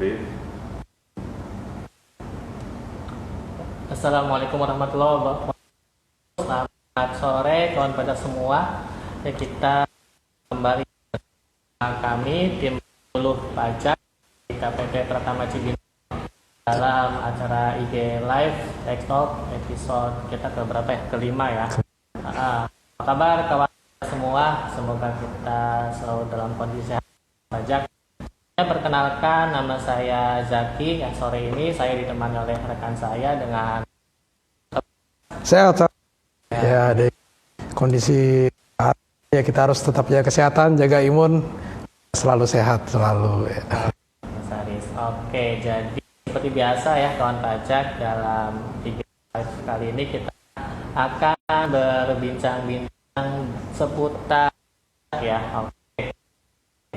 Brief. Assalamualaikum warahmatullahi wabarakatuh. Selamat sore kawan pajak semua. Ya, kita kembali bersama kami tim 10 pajak di KPP Pratama Cibinong dalam acara IG Live Tech Talk episode kita keberapa ya? Kelima ya. Apa kabar kawan semua? Semoga kita selalu dalam kondisi sehat pajak. Perkenalkan, nama saya Zaki. Sore ini saya ditemani oleh rekan saya dengan sehat. Ya, di kondisi ya kita harus tetap jaga kesehatan, jaga imun, selalu sehat selalu. Ya. Mas Aris. Oke, jadi seperti biasa ya kawan pajak, dalam IG Live kali ini kita akan berbincang-bincang seputar ya. Oke.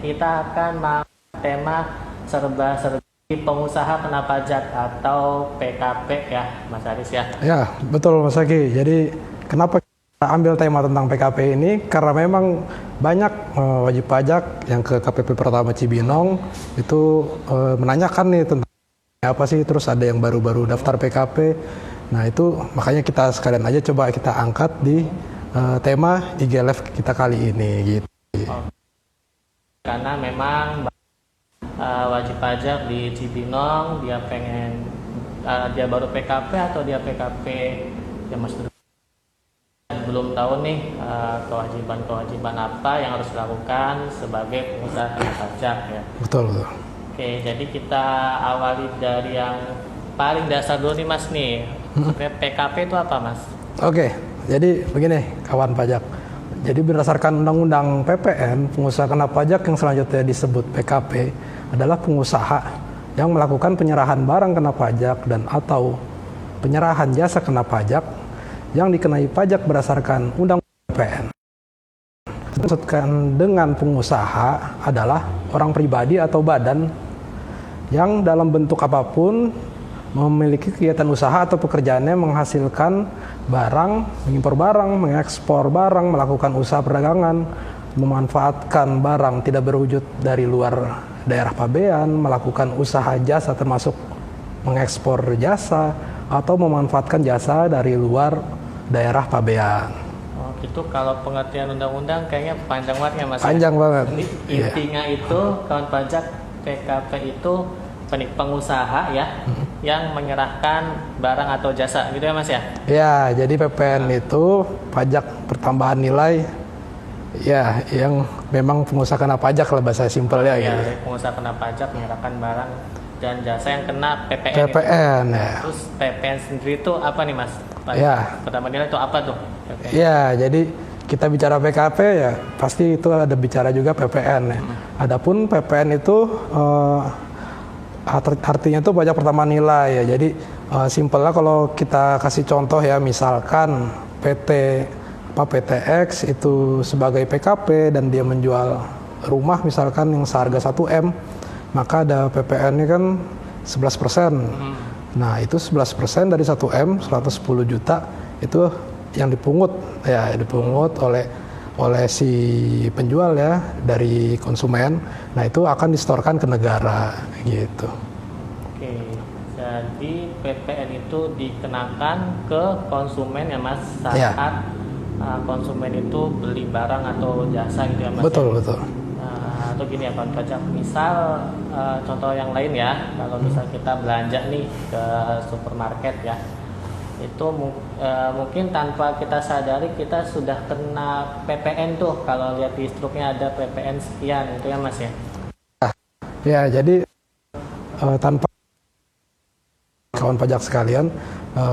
Kita akan tema serba-serbi pengusaha kena pajak atau PKP ya Mas Aris ya. Ya, betul Mas Zaki. Jadi kenapa kita ambil tema tentang PKP ini? Karena memang banyak wajib pajak yang ke KPP Pratama Cibinong itu menanyakan nih tentang apa sih, terus ada yang baru-baru daftar PKP. Nah itu makanya kita sekalian aja coba kita angkat di tema IG Live kita kali ini gitu. Karena memang wajib pajak di Cibinong dia pengen dia baru PKP atau dia PKP yang masih belum tahu nih kewajiban apa yang harus dilakukan sebagai pengusaha kena pajak ya. Betul. Oke, jadi kita awali dari yang paling dasar dulu nih Mas nih. Sebenarnya PKP itu apa Mas? Oke, jadi begini kawan pajak. Jadi berdasarkan Undang-Undang PPN, pengusaha kena pajak yang selanjutnya disebut PKP adalah pengusaha yang melakukan penyerahan barang kena pajak dan atau penyerahan jasa kena pajak yang dikenai pajak berdasarkan Undang-Undang PPN. Maksudkan dengan pengusaha adalah orang pribadi atau badan yang dalam bentuk apapun memiliki kegiatan usaha atau pekerjaannya menghasilkan barang, mengimpor barang, mengekspor barang, melakukan usaha perdagangan, memanfaatkan barang tidak berwujud dari luar daerah pabean, melakukan usaha jasa termasuk mengekspor jasa, atau memanfaatkan jasa dari luar daerah pabean. Oh, itu kalau pengertian undang-undang kayaknya panjang banget ya Mas. Panjang banget. Jadi, intinya itu kawan pajak PKP itu pengusaha ya yang menyerahkan barang atau jasa gitu ya Mas ya. Ya, jadi PPN itu pajak pertambahan nilai ya yang memang pengusaha kena pajak lah bahasa simpelnya Ya, gitu. pengusaha kena pajak menyerahkan barang dan jasa yang kena PPN. PPN ya. Terus PPN sendiri itu apa nih Mas? Ya. Pertama nilai itu apa tuh? PPN? Ya, jadi kita bicara PKP ya pasti itu ada bicara juga PPN ya. Adapun PPN itu artinya itu pajak pertama nilai ya. Jadi simpelnya kalau kita kasih contoh ya, misalkan PTX itu sebagai PKP dan dia menjual rumah misalkan yang seharga 1M, maka ada PPN-nya kan 11%. Nah, itu 11% dari 1M 110 juta itu yang dipungut oleh si penjual ya dari konsumen. Nah itu akan disetorkan ke negara gitu. Oke, jadi PPN itu dikenakan ke konsumen ya Mas saat Ya. Konsumen itu beli barang atau jasa gitu ya Mas. Betul ya? betul. Atau gini ya Pak pajak, misal contoh yang lain ya, kalau misal kita belanja nih ke supermarket ya, itu mungkin tanpa kita sadari kita sudah kena PPN tuh. Kalau lihat di struknya ada PPN sekian itu ya Mas ya. Ya, jadi tanpa kawan pajak sekalian,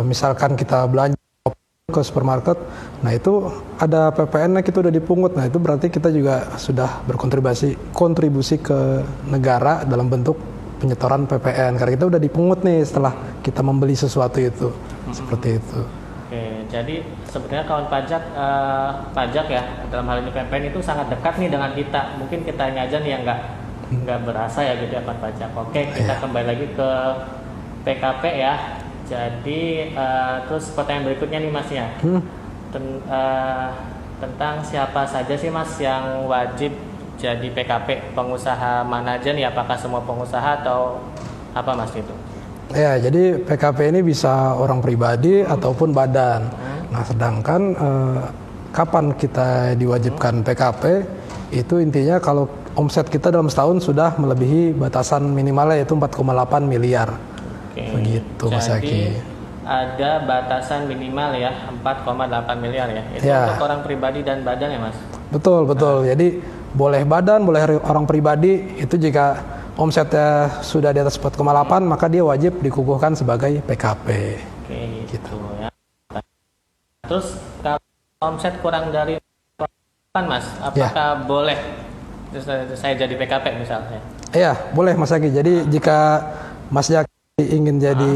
misalkan kita belanja ke supermarket, nah itu ada PPN-nya kita udah dipungut. Nah itu berarti kita juga sudah kontribusi ke negara dalam bentuk penyetoran PPN karena kita udah dipungut nih setelah kita membeli sesuatu itu. Seperti itu. Oke, jadi sebenarnya kawan pajak ya dalam hal ini PPN itu sangat dekat nih dengan kita. Mungkin kitanya aja nih yang nggak berasa ya gitu ya kawan pajak. Oke, kita kembali lagi ke PKP ya. Jadi terus pertanyaan berikutnya nih Mas ya. Tentang siapa saja sih Mas yang wajib jadi PKP pengusaha mana aja nih? Apakah semua pengusaha atau apa Mas itu? Ya, jadi PKP ini bisa orang pribadi ataupun badan. Nah, sedangkan kapan kita diwajibkan PKP? Itu intinya kalau omset kita dalam setahun sudah melebihi batasan minimalnya yaitu 4,8 miliar. Oke. Begitu Mas Zaki. Ada batasan minimal ya 4,8 miliar ya. Itu Ya. untuk orang pribadi dan badan ya Mas? Betul. Jadi boleh badan, boleh orang pribadi, itu jika omsetnya sudah di atas 4,8 maka dia wajib dikukuhkan sebagai PKP. Oke, gitu ya. Terus kalau omset kurang dari kan Mas, apakah boleh terus saya jadi PKP misalnya? Iya, boleh Mas Zaki. Jadi jika Mas Zaki ingin jadi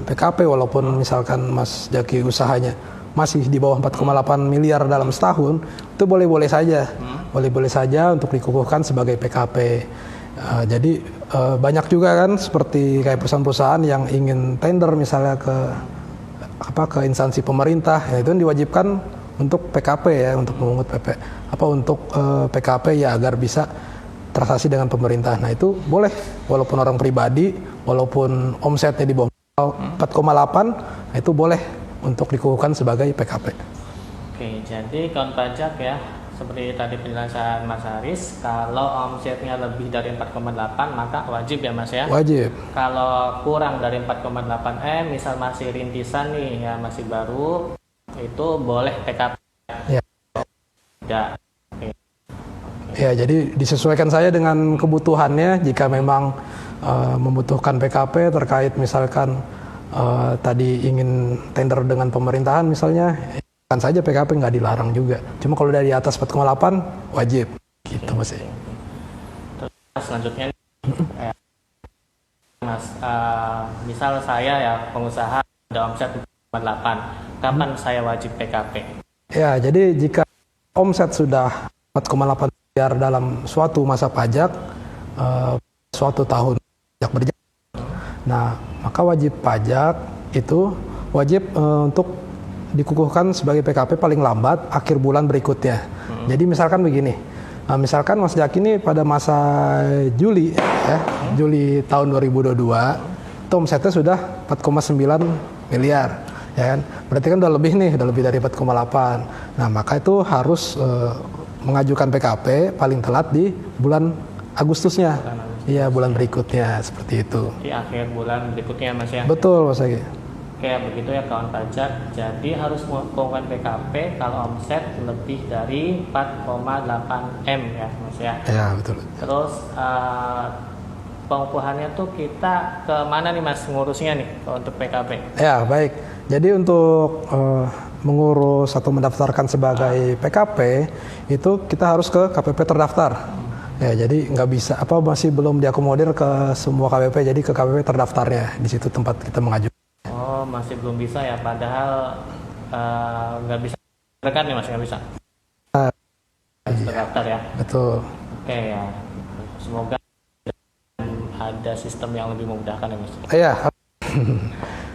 PKP walaupun misalkan Mas Zaki usahanya masih di bawah 4,8 miliar dalam setahun, itu boleh-boleh saja. Boleh-boleh saja untuk dikukuhkan sebagai PKP. Jadi banyak juga kan seperti kayak perusahaan-perusahaan yang ingin tender misalnya ke instansi pemerintah, ya itu diwajibkan untuk PKP ya, untuk memungut PKP ya agar bisa transaksi dengan pemerintah. Nah itu boleh walaupun orang pribadi, walaupun omsetnya di bawah 4,8, nah itu boleh untuk dikukuhkan sebagai PKP. Oke, jadi kawan pajak ya, seperti tadi penjelasan Mas Haris, kalau omsetnya lebih dari 4,8 maka wajib ya Mas ya? Wajib. Kalau kurang dari 4,8 M, misal masih rintisan nih ya, masih baru, itu boleh PKP. Ya. Tidak. Ya, jadi disesuaikan saja dengan kebutuhannya. Jika memang membutuhkan PKP terkait misalkan tadi ingin tender dengan pemerintahan misalnya, kan saja PKP nggak dilarang juga. Cuma kalau dari atas 4,8 wajib. Gitu Mas. Terus selanjutnya Mas, misal saya ya pengusaha ada omset 4,8, kapan saya wajib PKP? Ya, jadi jika omset sudah 4,8 miliar dalam suatu masa pajak, suatu tahun pajak berjalan, nah maka wajib pajak itu wajib untuk dikukuhkan sebagai PKP paling lambat akhir bulan berikutnya. Jadi misalkan begini, misalkan Mas Zaki ini pada masa Juli, ya, Juli tahun 2022, itu omsetnya sudah 4,9 miliar. Ya kan? Berarti kan udah lebih dari 4,8. Nah, maka itu harus mengajukan PKP paling telat di bulan Agustusnya. Iya, bulan berikutnya seperti itu. Di akhir bulan berikutnya Mas ya? Betul Mas Agi. Oke, begitu ya kawan pajak. Jadi harus melakukan PKP kalau omset lebih dari 4,8 M ya Mas ya? Ya, betul. Terus pengukuhannya tuh kita ke mana nih Mas ngurusnya nih untuk PKP? Ya, baik. Jadi untuk mengurus atau mendaftarkan sebagai PKP itu kita harus ke KPP terdaftar. Ya, jadi nggak bisa masih belum diakomodir ke semua KPP, jadi ke KPP terdaftarnya di situ tempat kita mengajukan. Oh, masih belum bisa ya, padahal nggak bisa rekan ya Mas, nggak bisa. Harus terdaftar ya. Betul. Oke ya, semoga ada sistem yang lebih memudahkan ya Mas. Iya.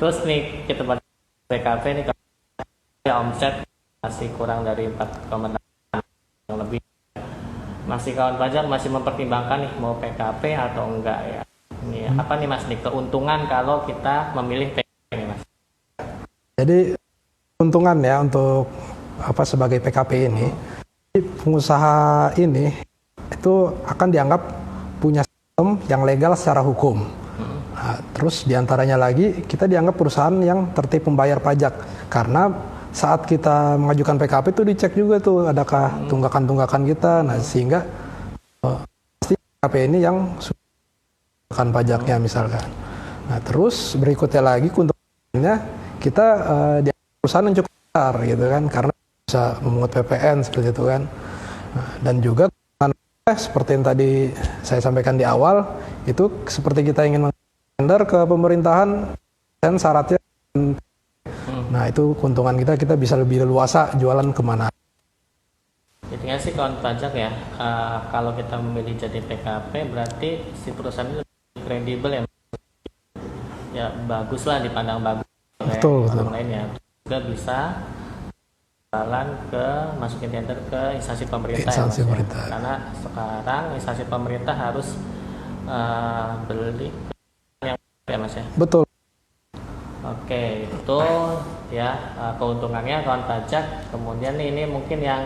Terus nih kita pada PKP nih kalau ya omset masih kurang dari 4,8 yang lebih, masih kawan pajak masih mempertimbangkan nih mau PKP atau enggak ya. Ini apa nih Mas nih keuntungan kalau kita memilih PKP nih Mas? Jadi keuntungan ya untuk sebagai PKP ini, pengusaha ini itu akan dianggap punya sistem yang legal secara hukum. Nah, terus diantaranya lagi kita dianggap perusahaan yang tertib membayar pajak karena saat kita mengajukan PKP itu dicek juga tuh adakah tunggakan-tunggakan kita. Nah sehingga pasti PKP ini yang sudah pajaknya misalkan. Nah terus berikutnya lagi keuntungannya kita di perusahaan yang cukup besar gitu kan karena bisa memungut PPN seperti itu kan. Nah, dan juga seperti yang tadi saya sampaikan di awal itu seperti kita ingin tender ke pemerintahan dan syaratnya. Nah itu keuntungan kita bisa lebih leluasa jualan kemana. Intinya sih kawan pajak ya, kalau kita memilih jadi PKP berarti si perusahaan itu lebih kredibel ya bagus lah, dipandang bagus Betul. orang lain ya, juga bisa jualan ke masukin tender ke instansi pemerintah Instansi ya, Mas, pemerintah. Karena sekarang instansi pemerintah harus beli yang ya Mas ya. Betul. Oke, itu ya keuntungannya kawan pajak. Kemudian nih, ini mungkin yang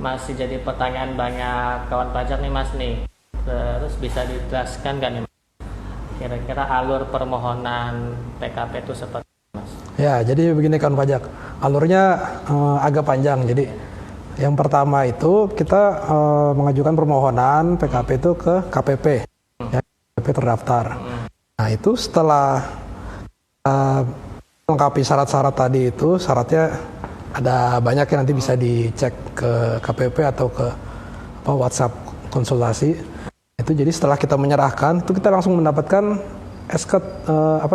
masih jadi pertanyaan banyak kawan pajak nih Mas nih. Terus bisa dijelaskan kan nih Mas? Kira-kira alur permohonan PKP itu seperti apa, Mas? Ya, jadi begini kawan pajak. Alurnya agak panjang. Jadi yang pertama itu kita mengajukan permohonan PKP itu ke KPP, ya, KPP terdaftar. Nah itu setelah melengkapi syarat-syarat tadi itu, syaratnya ada banyak yang nanti bisa dicek ke KPP atau ke WhatsApp konsultasi. Itu jadi setelah kita menyerahkan itu kita langsung mendapatkan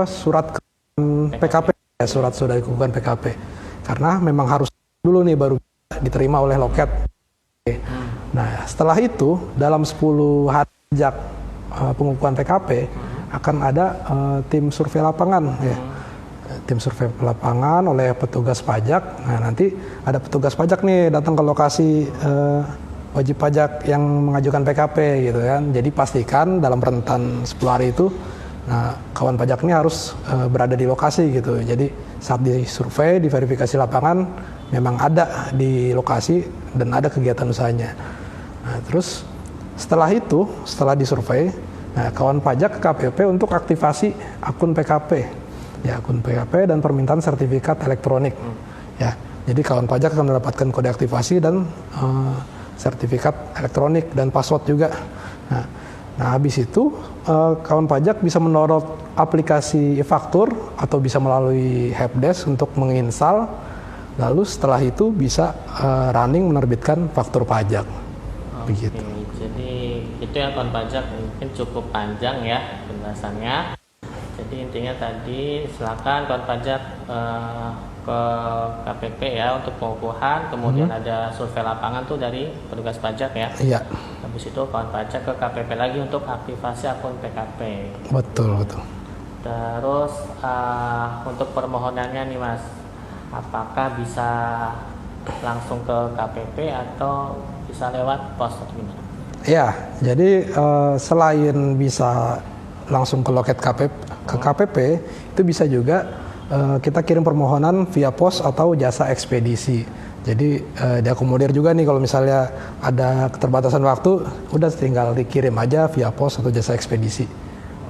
surat PKP, ya, surat sudah dikukuhkan PKP. Karena memang harus dulu nih baru diterima oleh loket. Nah setelah itu dalam 10 hari sejak pengukuhan PKP akan ada tim survei lapangan, ya. Tim survei lapangan oleh petugas pajak. Nah nanti ada petugas pajak nih datang ke lokasi wajib pajak yang mengajukan PKP gitu kan. Jadi pastikan dalam rentan 10 hari itu, nah kawan pajak ini harus berada di lokasi gitu. Jadi saat disurvei, diverifikasi lapangan memang ada di lokasi dan ada kegiatan usahanya. Nah terus setelah itu, setelah disurvei, nah, kawan pajak ke KPP untuk aktivasi akun PKP, ya akun PKP dan permintaan sertifikat elektronik. Ya, jadi kawan pajak akan mendapatkan kode aktivasi dan sertifikat elektronik dan password juga. Nah habis itu kawan pajak bisa mendownload aplikasi e-faktur atau bisa melalui helpdesk untuk menginstal. Lalu setelah itu bisa running menerbitkan faktur pajak. Begitu. Jadi itu ya kawan pajak, mungkin cukup panjang ya penjelasannya. Jadi intinya tadi silakan kawan pajak ke KPP ya untuk pengukuhan, kemudian ada survei lapangan tuh dari petugas pajak ya. Iya. Habis itu kawan pajak ke KPP lagi untuk aktivasi akun PKP. Betul, betul. Terus untuk permohonannya nih Mas, apakah bisa langsung ke KPP atau bisa lewat pos atau gimana? Ya, jadi selain bisa langsung ke loket KPP, itu bisa juga kita kirim permohonan via pos atau jasa ekspedisi. Jadi diakomodir juga nih kalau misalnya ada keterbatasan waktu, udah tinggal dikirim aja via pos atau jasa ekspedisi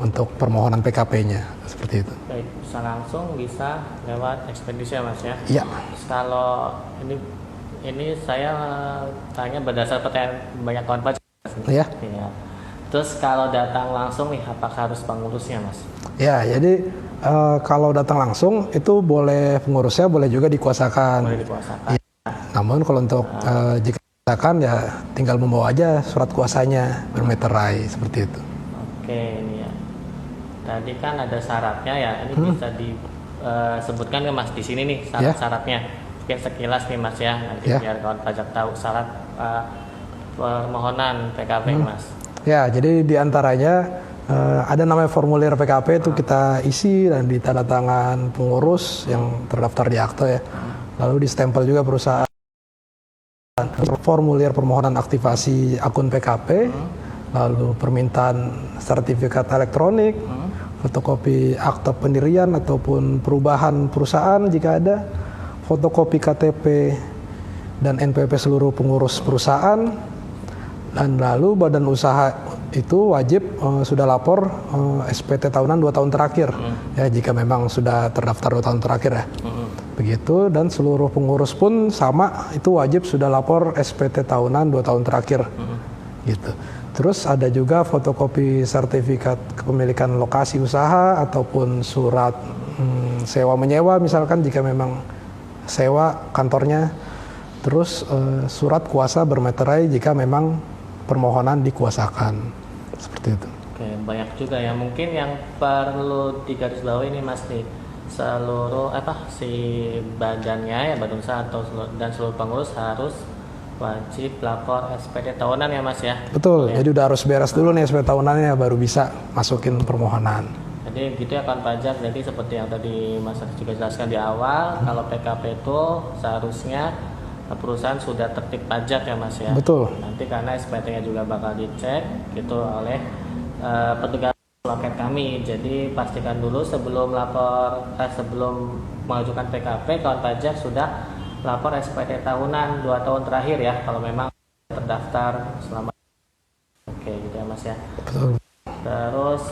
untuk permohonan PKP-nya, seperti itu. Baik, bisa langsung, bisa lewat ekspedisi ya Mas ya? Iya. Kalau ini saya tanya berdasar pertanyaan banyak kawan pajak. Iya. Ya. Terus kalau datang langsung nih, apakah harus pengurusnya Mas? Ya, jadi kalau datang langsung itu boleh pengurusnya, boleh juga dikuasakan. Boleh dikuasakan. Ya. Namun kalau untuk jika dikuasakan ya tinggal membawa aja surat kuasanya bermeterai seperti itu. Oke, ini ya. Tadi kan ada syaratnya ya. Ini bisa disebutkan ke Mas di sini nih syarat-syaratnya. Mungkin sekilas nih Mas ya, nanti biar kawan pajak tahu syarat permohonan PKP Mas. Ya, jadi diantaranya ada namanya formulir PKP itu kita isi dan ditanda tangan pengurus yang terdaftar di akte ya. Lalu distempel juga perusahaan. Formulir permohonan aktivasi akun PKP, lalu permintaan sertifikat elektronik, fotokopi akte pendirian ataupun perubahan perusahaan jika ada, fotokopi KTP dan NPWP seluruh pengurus perusahaan, dan lalu badan usaha itu wajib sudah lapor SPT tahunan 2 tahun terakhir ya jika memang sudah terdaftar 2 tahun terakhir ya. Begitu, dan seluruh pengurus pun sama, itu wajib sudah lapor SPT tahunan 2 tahun terakhir. Gitu. Terus ada juga fotokopi sertifikat kepemilikan lokasi usaha ataupun surat sewa menyewa misalkan jika memang sewa kantornya. Terus surat kuasa bermeterai jika memang permohonan dikuasakan. Seperti itu. Oke, banyak juga ya. Mungkin yang perlu digarisbawahi ini Mas nih, seluruh si badannya ya, badan usaha atau dan seluruh pengurus harus wajib lapor SPT tahunan ya Mas ya. Betul. Ya. Jadi udah harus beres dulu nih SPT tahunannya baru bisa masukin permohonan. Jadi gitu ya kawan pajak. Jadi seperti yang tadi Mas juga jelaskan di awal, kalau PKP itu seharusnya perusahaan sudah tertib pajak ya Mas ya. Betul. Nanti karena SPT-nya juga bakal dicek gitu oleh petugas loket kami. Jadi pastikan dulu sebelum sebelum mengajukan PKP, kawan pajak sudah lapor SPT tahunan 2 tahun terakhir ya, kalau memang terdaftar selama. Oke gitu ya Mas ya. Betul. Terus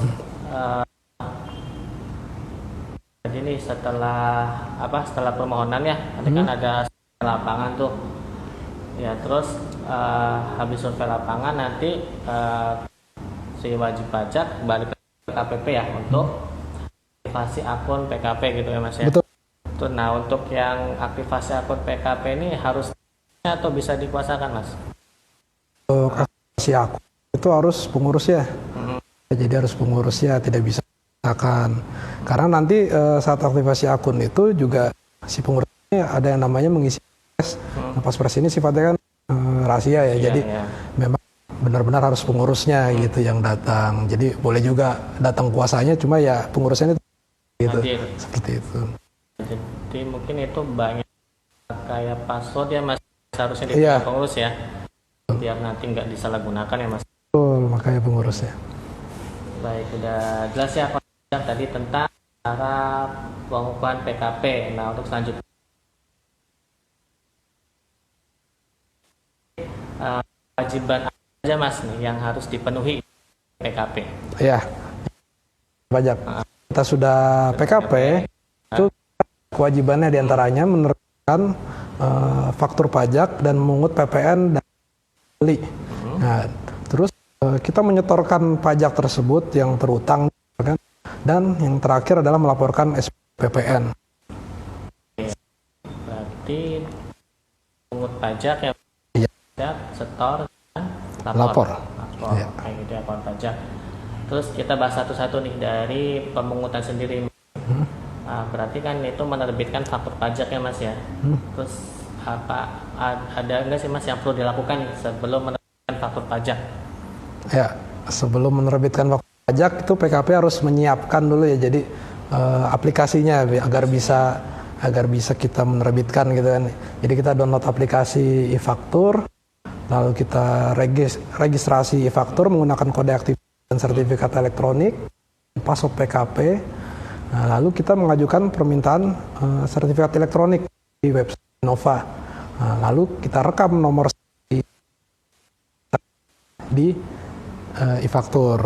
jadi nih setelah permohonan ya, nanti kan ada lapangan tuh ya, terus habis survei lapangan nanti si wajib pajak balik ke KPP ya untuk aktivasi akun PKP gitu ya Mas ya. Betul. Nah untuk yang aktivasi akun PKP ini harus atau bisa dikuasakan Mas? Untuk aktivasi akun itu harus pengurusnya. Jadi harus pengurusnya, tidak bisa akan. Karena nanti saat aktivasi akun itu juga si pengurusnya ada yang namanya mengisi pres. Nah, pas-pres ini sifatnya kan rahasia ya. Jadi memang benar-benar harus pengurusnya gitu yang datang. Jadi boleh juga datang kuasanya, cuma ya pengurusnya itu gitu. Seperti itu. Jadi mungkin itu banyak kayak password ya Mas, seharusnya dipegang pengurus ya. Biar nanti nggak disalahgunakan ya Mas. Betul, makanya pengurusnya. Baik, udah jelas ya tadi tentang cara pengukuhan PKP. Nah untuk selanjutnya kewajiban aja Mas nih yang harus dipenuhi PKP. Ya, pajak. Kita sudah PKP, itu kewajibannya diantaranya menerbitkan faktur pajak dan memungut PPN dan beli. Nah, terus kita menyetorkan pajak tersebut yang terutang, dan yang terakhir adalah melaporkan SPPN. Berarti pungut pajak ya, pajak, setor, dan lapor. Ya. Kayak gitu ya kawan pajak. Terus kita bahas satu-satu nih dari pemungutan sendiri. Nah, berarti kan itu menerbitkan faktur pajak ya Mas ya. Terus ada enggak sih Mas yang perlu dilakukan sebelum menerbitkan faktur pajak? Ya, sebelum menerbitkan faktur pajak itu PKP harus menyiapkan dulu ya. Jadi aplikasinya agar bisa kita menerbitkan gitu kan. Jadi kita download aplikasi e-faktur, lalu kita registrasi e-faktur menggunakan kode aktif dan sertifikat elektronik, password PKP. Nah, lalu kita mengajukan permintaan sertifikat elektronik di website Innova. Nah, lalu kita rekam nomor di e-faktur,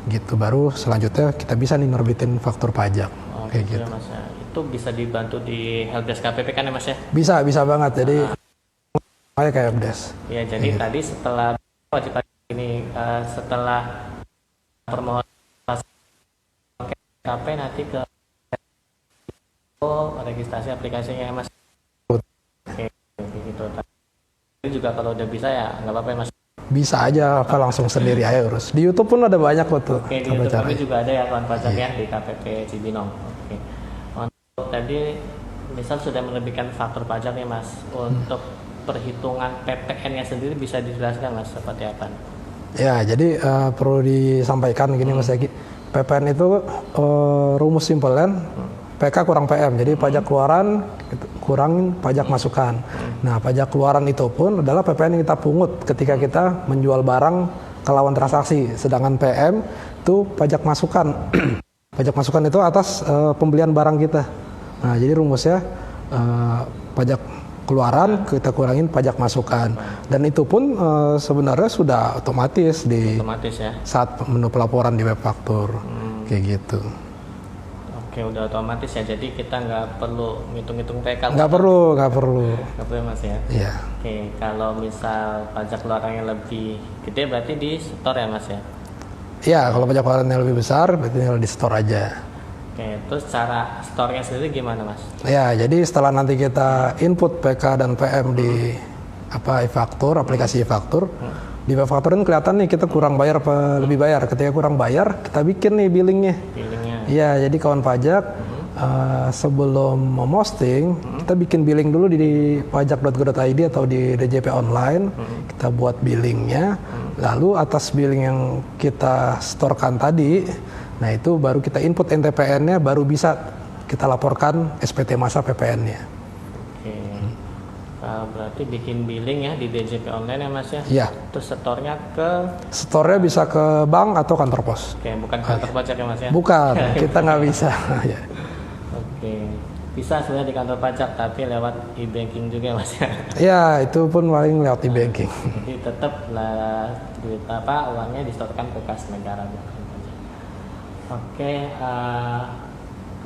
gitu. Baru selanjutnya kita bisa nih nerbitin faktur pajak. Kayak gitu. Ya, Mas, ya. Itu bisa dibantu di helpdesk KPP kan ya Mas ya? Bisa banget. Jadi kayak helpdesk. Ya, jadi tadi setelah wajib pajak ini setelah permohonan KPP nanti ke registrasi aplikasinya ya Mas. Oke, gitu. Tapi juga kalau udah bisa ya nggak apa-apa ya Mas. Bisa aja, langsung sendiri aja urus. Di YouTube pun ada banyak kok tuh. Oke, di YouTube kami juga ada ya kawan pajak ya di KPP Cibinong. Oke. Untuk tadi misal sudah menerbitkan faktur pajak nih Mas, untuk perhitungan PPN-nya sendiri bisa dijelaskan Mas seperti apa? Ya, jadi perlu disampaikan gini Mas Egi. PPN itu rumus simpel kan? PK kurang PM, jadi pajak keluaran kurang pajak masukan. Nah, pajak keluaran itu pun adalah PPN yang kita pungut ketika kita menjual barang ke lawan transaksi. Sedangkan PM itu pajak masukan. Pajak masukan itu atas pembelian barang kita. Nah, jadi rumusnya pajak keluaran kita kurangin pajak masukan. Dan itu pun sebenarnya sudah otomatis ya? Saat menu pelaporan di web faktur. Kayak gitu. Oke, udah otomatis ya, jadi kita nggak perlu ngitung-ngitung PK. Nggak perlu Mas ya. Iya. Oke, kalau misal pajak keluarannya lebih gede berarti di store ya Mas ya? Iya, kalau pajak keluarannya lebih besar berarti tinggal di store aja. Oke, terus cara store-nya sendiri gimana Mas? Ya, jadi setelah nanti kita input PK dan PM di e-faktur, aplikasi e-faktur, di e-faktur ini kelihatan nih kita kurang bayar apa lebih bayar. Ketika kurang bayar, kita bikin nih billingnya. Iya, jadi kawan pajak sebelum memosting, kita bikin billing dulu di pajak.go.id atau di DJP online. Kita buat billingnya, lalu atas billing yang kita storekan tadi, nah itu baru kita input NTPN-nya, baru bisa kita laporkan SPT masa PPN-nya. Oke. Berarti bikin billing ya di DJP online ya Mas ya? Iya. Terus setornya ke? Setornya bisa ke bank atau kantor pos. Oke, bukan kantor pajak ya Mas ya? Bukan, kita nggak bisa. Ya. Oke, bisa sebenarnya di kantor pajak tapi lewat e-banking juga ya Mas ya? Ya, itu pun paling lewat e-banking. Jadi tetap lah duit uangnya disetorkan ke kas negara. Oke,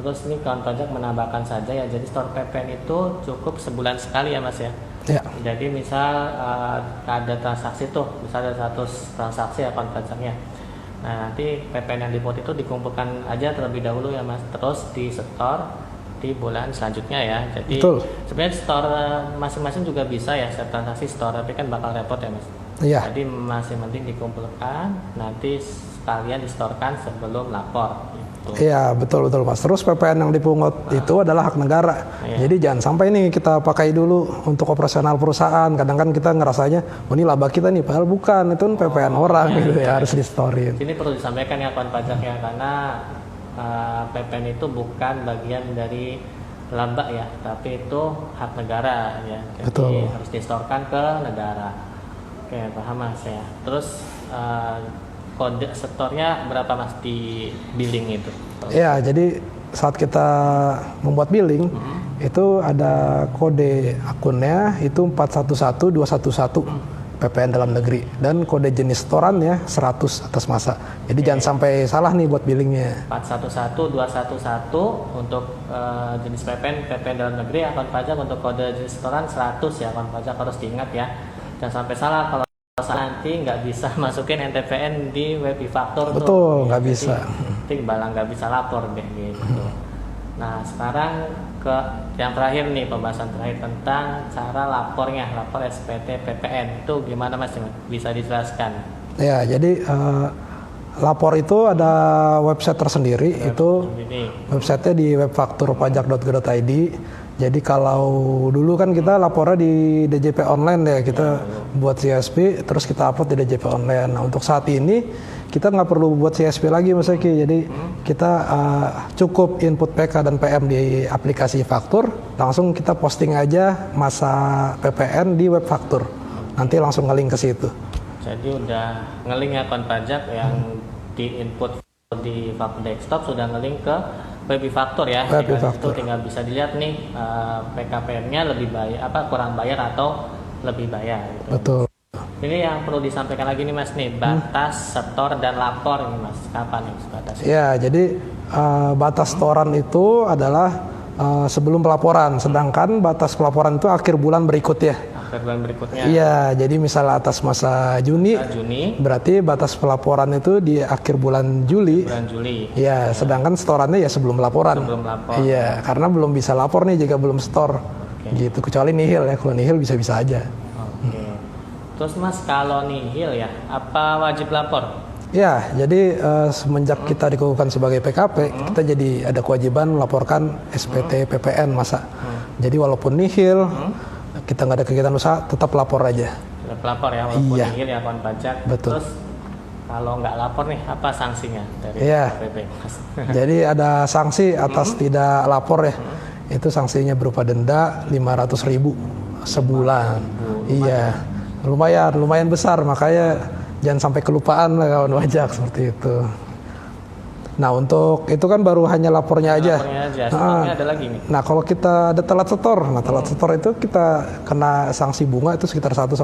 terus nih kawan pajak menambahkan saja ya, jadi store PPN itu cukup sebulan sekali ya Mas ya? Ya. Jadi misal ada transaksi tuh, misal ada 100 transaksi ya kawan pajaknya. Nah nanti PPN yang dibuat itu dikumpulkan aja terlebih dahulu ya Mas, terus di store di bulan selanjutnya ya. Jadi Betul. sebenarnya store masing-masing juga bisa ya set transaksi store, tapi kan bakal repot ya Mas. Iya. Jadi masih penting dikumpulkan, nanti sekalian distorkan sebelum lapor. Gitu. Iya, betul Mas. Terus PPN yang dipungut itu adalah hak negara. Iya. Jadi jangan sampai nih kita pakai dulu untuk operasional perusahaan. Kadang kan kita ngerasanya, oh ini laba kita nih, padahal bukan, itu kan PPN orang gitu ya, harus distorin. Ini perlu disampaikan ya kawan pajak ya, karena PPN itu bukan bagian dari laba ya, tapi itu hak negara ya. Jadi Betul. harus distorkan ke negara. Oke, paham Mas ya. Terus kode setornya berapa Mas di billing itu? Ya, jadi saat kita membuat billing itu ada kode akunnya itu 411211 PPN dalam negeri dan kode jenis setorannya 100 atas masa. Jadi jangan sampai salah nih buat billingnya. 411211 untuk jenis PPN dalam negeri, akun pajak untuk kode jenis setoran 100 ya, akun pajak harus diingat ya. Jangan sampai salah kalau nanti nggak bisa masukin NTPN di web e-faktur. Betul, nggak bisa. Nanti balang nggak bisa lapor deh gitu. Nah sekarang ke yang terakhir nih, pembahasan terakhir tentang cara lapornya, lapor SPT PPN itu gimana Mas? Bisa dijelaskan? Ya, jadi lapor itu ada website tersendiri, itu websitenya di webfakturpajak.go.id. Jadi kalau dulu kan kita lapornya di DJP online ya, kita buat CSP terus kita upload di DJP online. Nah untuk saat ini kita nggak perlu buat CSP lagi Mas Eki, jadi kita cukup input PK dan PM di aplikasi faktur, langsung kita posting aja masa PPN di web faktur, nanti langsung nge-link ke situ. Jadi udah nge-link ya akun pajak yang di input di faktur desktop sudah nge-link ke web faktur ya. Itu tinggal bisa dilihat nih PKPM-nya lebih bayar kurang bayar atau lebih bayar gitu. Betul. Ini yang perlu disampaikan lagi nih Mas nih, batas setor dan lapor nih Mas, kapan nih batasnya? Ya, jadi batas setoran itu adalah sebelum pelaporan, sedangkan batas pelaporan itu akhir bulan berikutnya. Akhir bulan berikutnya? Iya, jadi misalnya atas masa Juni, berarti batas pelaporan itu di akhir bulan Juli. Bulan Juli. Iya, sedangkan setorannya ya sebelum laporan. Sebelum lapor. Iya, karena belum bisa lapor nih jika belum setor. Gitu, kecuali nihil ya, kalau nihil bisa-bisa aja. Oke. Terus Mas kalau nihil ya, apa wajib lapor? Ya, jadi semenjak kita dikukuhkan sebagai PKP, kita jadi ada kewajiban melaporkan SPT PPN masa. Jadi walaupun nihil, kita nggak ada kegiatan usaha, tetap lapor aja. Tetap lapor ya, walaupun nihil ya akun pajak. Betul. Terus kalau nggak lapor nih, apa sanksinya dari PPP? Jadi ada sanksi atas tidak lapor ya. Itu sanksinya berupa denda 500.000 sebulan. Iya, lumayan besar, makanya jangan sampai kelupaan lah kawan pajak seperti itu. Nah untuk itu kan baru hanya lapornya aja. Ada lagi nih. Nah kalau kita ada telat setor, telat setor itu kita kena sanksi bunga itu sekitar 1-2%.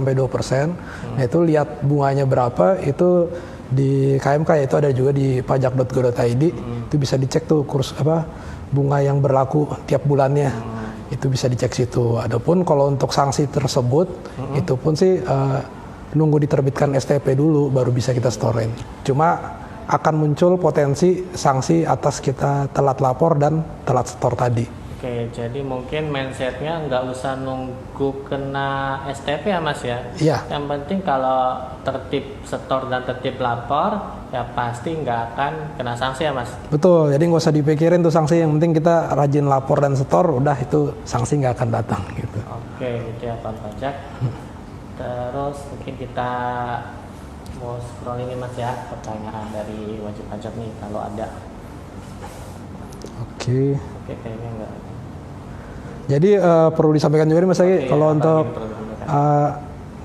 Nah itu lihat bunganya berapa, itu di KMK ya, itu ada juga di pajak.go.id. Itu bisa dicek tuh kurs bunga yang berlaku tiap bulannya. Itu bisa dicek situ. Adapun kalau untuk sanksi tersebut, itu pun sih nunggu diterbitkan STP dulu baru bisa kita storein. Cuma akan muncul potensi sanksi atas kita telat lapor dan telat setor tadi. Oke, jadi mungkin mindsetnya nggak usah nunggu kena STP ya Mas ya? Iya. Yang penting kalau tertib setor dan tertib lapor, ya pasti nggak akan kena sanksi ya Mas? Betul, jadi nggak usah dipikirin tuh sanksi, yang penting kita rajin lapor dan setor, udah itu sanksi nggak akan datang gitu. Oke, itu ya kawan pajak. Terus mungkin kita mau scroll ini Mas ya, pertanyaan dari wajib pajak nih kalau ada. Oke, kayaknya enggak. Jadi perlu disampaikan juga nih Mas Agi, kalau apa untuk yang perlu disampaikan?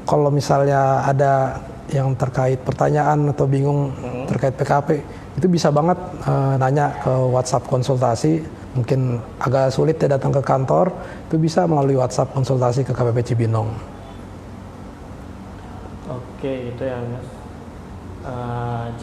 kalau misalnya ada yang terkait pertanyaan atau bingung terkait PKP, itu bisa banget nanya ke WhatsApp konsultasi. Mungkin agak sulit ya datang ke kantor, itu bisa melalui WhatsApp konsultasi ke KPP Cibinong. Oke, itu ya Mas.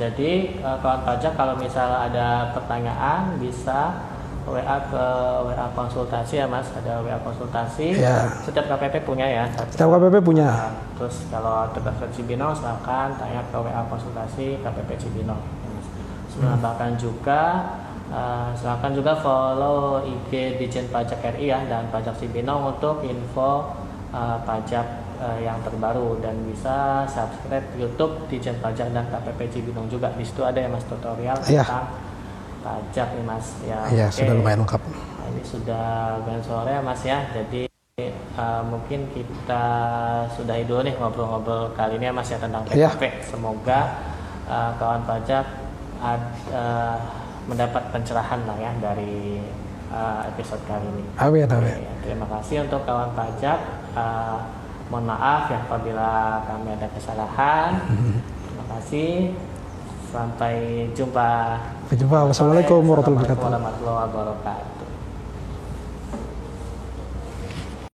Jadi kawan pajak kalau misalnya ada pertanyaan bisa WA ke WA konsultasi ya Mas, ada WA konsultasi. Ya. Setiap KPP punya ya. Setiap KPP punya. Terus kalau dekat Cibinong silakan tanya ke WA konsultasi KPP Cibinong. Bahkan juga silakan juga follow IG Ditjen Pajak RI ya dan Pajak Cibinong untuk info pajak yang terbaru, dan bisa subscribe YouTube Ditjen Pajak dan KPP Cibinong juga. Di situ ada ya Mas tutorial tentang pajak nih Mas ya. Iya, sudah lumayan lengkap. Nah, ini sudah lumayan sore ya Mas ya. Jadi mungkin kita sudahi dulu nih ngobrol-ngobrol kali ini ya Mas ya tentang PKP. Semoga kawan pajak mendapat pencerahan lah ya dari episode kali ini. Amin. Ya, terima kasih untuk kawan pajak. Mohon maaf ya apabila kami ada kesalahan. Terima kasih. Sampai jumpa. Wassalamualaikum warahmatullahi wabarakatuh. Warahmatullahi wabarakatuh.